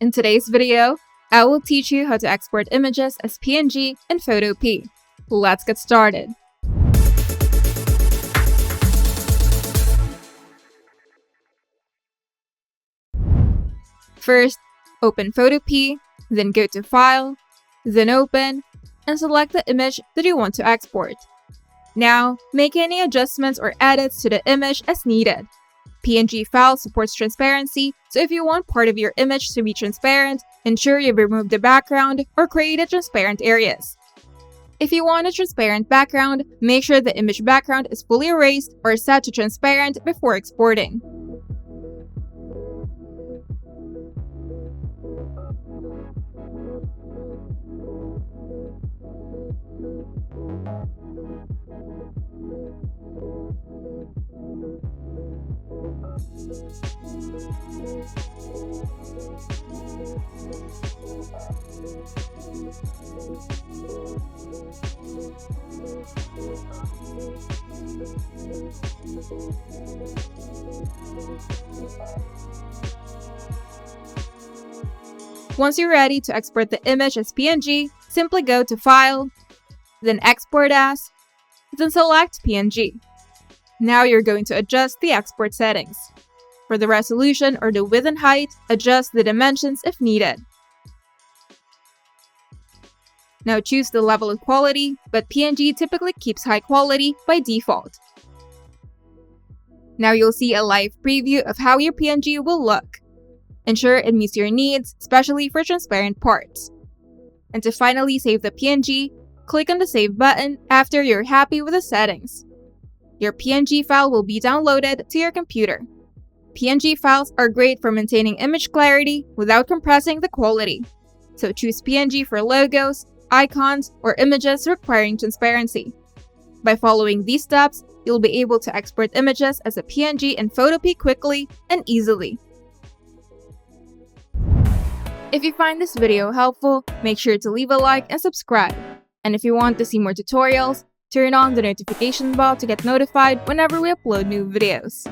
In today's video, I will teach you how to export images as PNG in Photopea. Let's get started. First, open Photopea, then go to File, then Open, and select the image that you want to export. Now, make any adjustments or edits to the image as needed. PNG file supports transparency, so if you want part of your image to be transparent, ensure you've removed the background or created transparent areas. If you want a transparent background, make sure the image background is fully erased or set to transparent before exporting. Once you're ready to export the image as PNG, simply go to File, then Export As, then select PNG. Now you're going to adjust the export settings. For the resolution or the width and height, adjust the dimensions if needed. Now choose the level of quality, but PNG typically keeps high quality by default. Now you'll see a live preview of how your PNG will look. Ensure it meets your needs, especially for transparent parts. And to finally save the PNG, click on the Save button after you're happy with the settings. Your PNG file will be downloaded to your computer. PNG files are great for maintaining image clarity without compressing the quality. So choose PNG for logos, icons, or images requiring transparency. By following these steps, you'll be able to export images as a PNG in Photopea quickly and easily. If you find this video helpful, make sure to leave a like and subscribe. And if you want to see more tutorials, turn on the notification bell to get notified whenever we upload new videos.